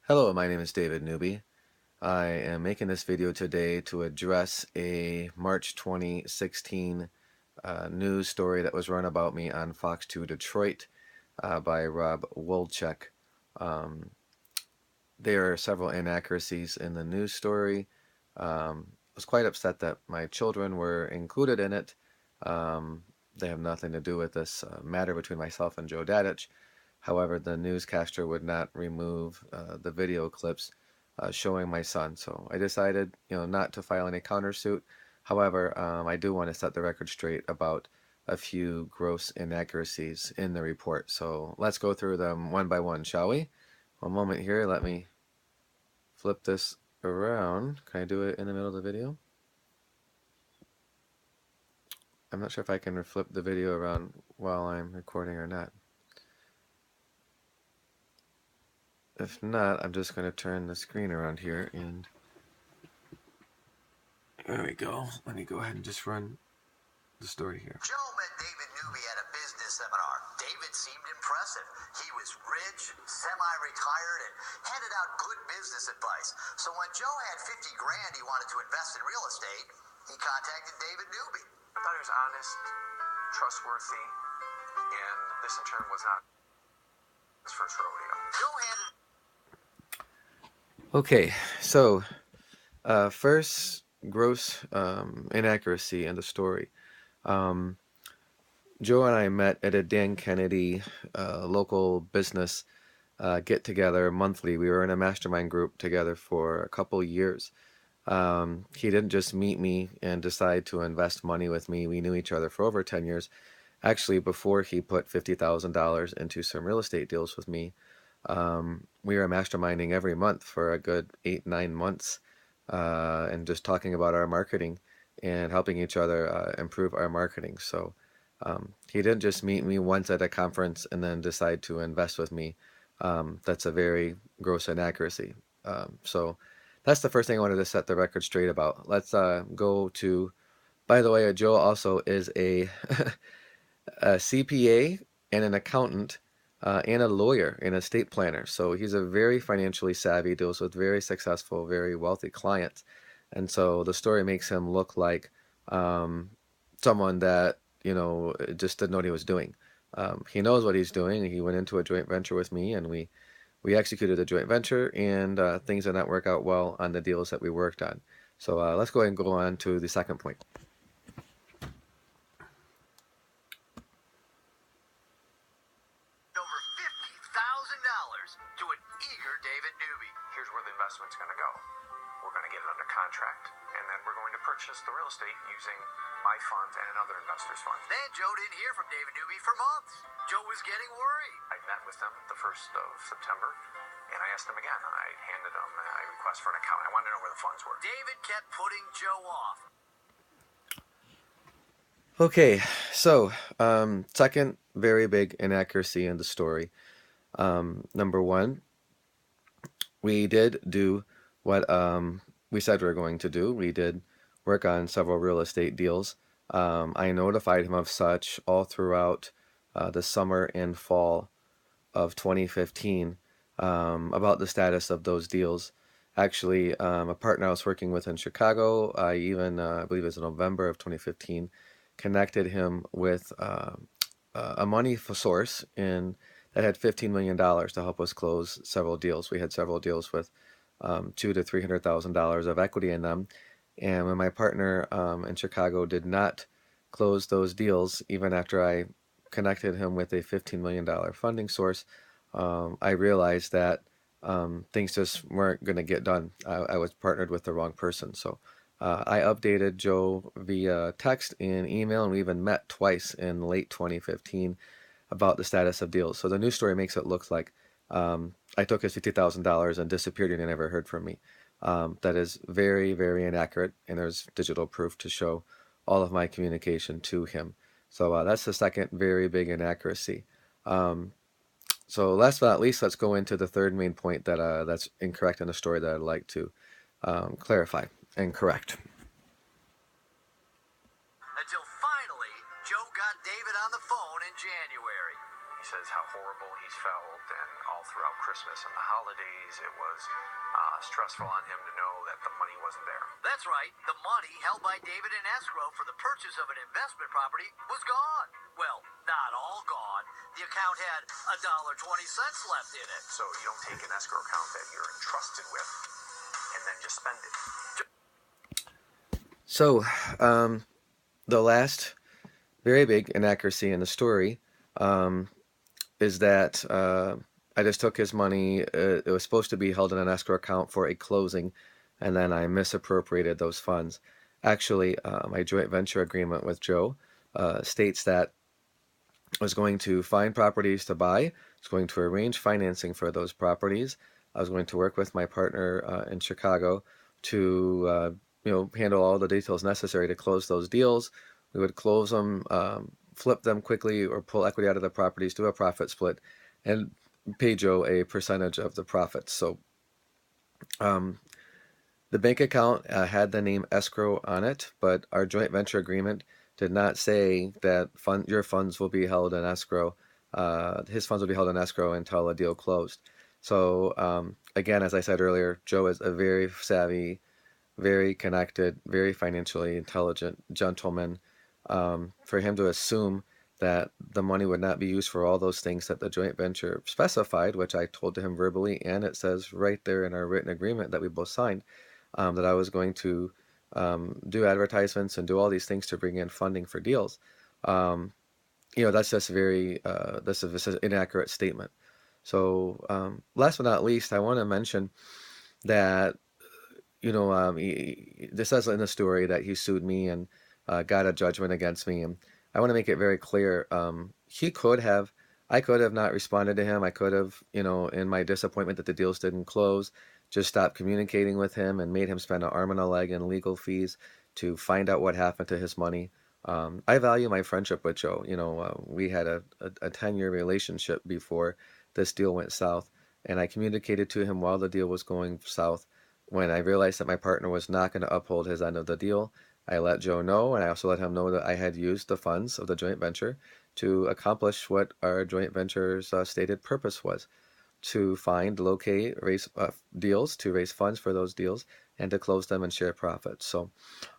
Hello, my name is David Newby. I am making this video today to address a March 2016 news story that was run about me on Fox 2 Detroit by Rob Wolchek. Um, there are several inaccuracies in the news story. I was quite upset that my children were included in it. They have nothing to do with this matter between myself and Joe Dadich. However, the newscaster would not remove the video clips showing my son. So I decided, not to file any countersuit. However, I do want to set the record straight about a few gross inaccuracies in the report. So let's go through them one by one, shall we? One moment here. Let me flip this around. Can I do it in the middle of the video? I'm not sure if I can flip the video around while I'm recording or not. If not, I'm just going to turn the screen around here and there we go. Let me go ahead and just run the story here. Joe met David Newby at a business seminar. David seemed impressive. He was rich, semi-retired, and handed out good business advice. So when Joe had 50 grand he wanted to invest in real estate, he contacted David Newby. I thought he was honest, trustworthy, and this in turn was not his first rodeo. Joe handed Okay, so first gross inaccuracy in the story. Joe and I met at a Dan Kennedy local business get together monthly. We were in a mastermind group together for a couple years. He didn't just meet me and decide to invest money with me. We knew each other for over 10 years. Actually, before he put $50,000 into some real estate deals with me, we were masterminding every month for a good 8-9 months and just talking about our marketing and helping each other improve our marketing. So he didn't just meet me once at a conference and then decide to invest with me. That's a very gross inaccuracy. So that's the first thing I wanted to set the record straight about. Let's go to, by the way, Joe also is a, a CPA and an accountant and a lawyer and estate planner. So he's a very financially savvy, deals with very successful, very wealthy clients. And so the story makes him look like someone that, just didn't know what he was doing. He knows what he's doing. He went into a joint venture with me and we executed a joint venture and things did not work out well on the deals that we worked on. So let's go ahead and go on to the second point. over $50,000 to an eager David Newby. Here's where the investment's going to go. We're going to get it under contract, and then we're going to purchase the real estate using my funds and another investor's funds. Then Joe didn't hear from David Newby for months. Joe was getting worried. I met with them the 1st of September, and I asked them again. I handed them a request for an account. I wanted to know where the funds were. David kept putting Joe off. Okay, so second very big inaccuracy in the story. Number one, we did do what we said we were going to do. We did work on several real estate deals. I notified him of such all throughout the summer and fall of 2015 about the status of those deals. Actually, a partner I was working with in Chicago, I even, I believe it was in November of 2015, connected him with a money source that had $15 million to help us close several deals. We had several deals with $200,000 to $300,000 of equity in them. And when my partner in Chicago did not close those deals, even after I connected him with a $15 million funding source, I realized that things just weren't going to get done. I was partnered with the wrong person. So I updated Joe via text and email, and we even met twice in late 2015 about the status of deals. So the news story makes it look like I took his $50,000 and disappeared and he never heard from me. That is very, very inaccurate, and there's digital proof to show all of my communication to him. So that's the second very big inaccuracy. So last but not least, let's go into the third main point that that's incorrect in the story that I'd like to clarify and correct. Until finally, Joe got David on the phone in January. He says how horrible he's felt, and all throughout Christmas and the holidays, it was stressful on him to know that the money wasn't there. That's right. The money held by David in escrow for the purchase of an investment property was gone. Well, not all gone. The account had $1.20 left in it. So you don't take an escrow account that you're entrusted with and then just spend it. So, the last very big inaccuracy in the story is that I just took his money. It was supposed to be held in an escrow account for a closing, and then I misappropriated those funds. Actually, my joint venture agreement with Joe states that I was going to find properties to buy. I was going to arrange financing for those properties. I was going to work with my partner in Chicago to handle all the details necessary to close those deals. We would close them, flip them quickly, or pull equity out of the properties, do a profit split, and pay Joe a percentage of the profits. So the bank account had the name escrow on it, but our joint venture agreement did not say that your funds will be held in escrow. His funds will be held in escrow until a deal closed. So again, as I said earlier, Joe is a very savvy, very connected, very financially intelligent gentleman. For him to assume that the money would not be used for all those things that the joint venture specified, which I told to him verbally, and it says right there in our written agreement that we both signed, that I was going to do advertisements and do all these things to bring in funding for deals. That's just this is an inaccurate statement. So last but not least, I want to mention that this says in the story that he sued me and got a judgment against me, and I want to make it very clear. I could have not responded to him. I could have, in my disappointment that the deals didn't close, just stopped communicating with him and made him spend an arm and a leg in legal fees to find out what happened to his money. I value my friendship with Joe. We had a 10-year relationship before this deal went south, and I communicated to him while the deal was going south. When I realized that my partner was not going to uphold his end of the deal, I let Joe know, and I also let him know that I had used the funds of the joint venture to accomplish what our joint venture's stated purpose was: to find, locate, raise deals, to raise funds for those deals, and to close them and share profits. So,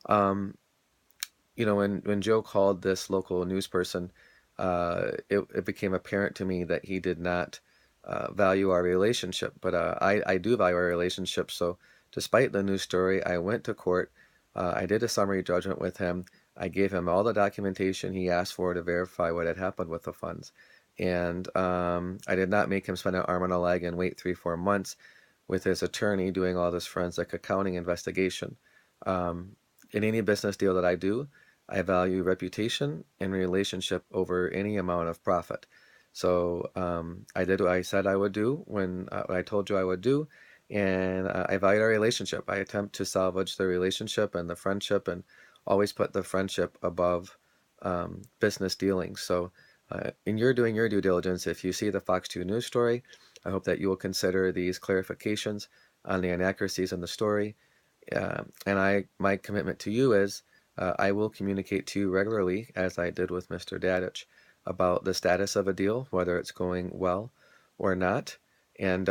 when Joe called this local news person, it became apparent to me that he did not value our relationship. But I do value our relationship. So, despite the news story, I went to court. I did a summary judgment with him. I gave him all the documentation he asked for to verify what had happened with the funds. And I did not make him spend an arm and a leg and wait 3-4 months with his attorney doing all this forensic accounting investigation. In any business deal that I do, I value reputation and relationship over any amount of profit. So I did what I said I would do when I told you I would do, and I value our relationship. I attempt to salvage the relationship and the friendship, and always put the friendship above business dealings. So in your doing your due diligence, if you see the Fox 2 news story, I hope that you will consider these clarifications on the inaccuracies in the story. And my commitment to you is I will communicate to you regularly, as I did with Mr. Dadich, about the status of a deal, whether it's going well or not. And,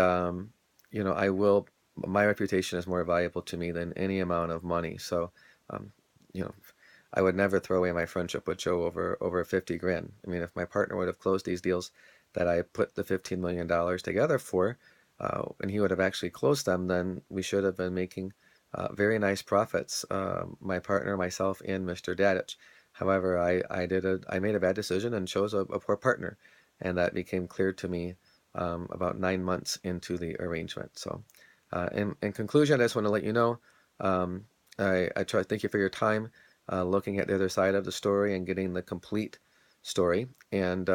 my reputation is more valuable to me than any amount of money. So, um, you know, I would never throw away my friendship with Joe over 50 grand. I mean, if my partner would have closed these deals that I put the $15 million together for, and he would have actually closed them, then we should have been making very nice profits, my partner, myself, and Mr. Dadich. However, I made a bad decision and chose a poor partner, and that became clear to me about 9 months into the arrangement. So, in conclusion, I just want to let you know, I try to thank you for your time looking at the other side of the story and getting the complete story. And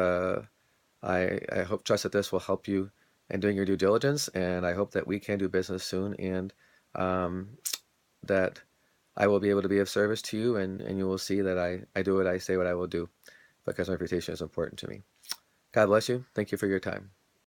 I trust that this will help you in doing your due diligence, and I hope that we can do business soon, and that I will be able to be of service to you, and you will see that I do what I say what I will do, because my reputation is important to me. God bless you. Thank you for your time.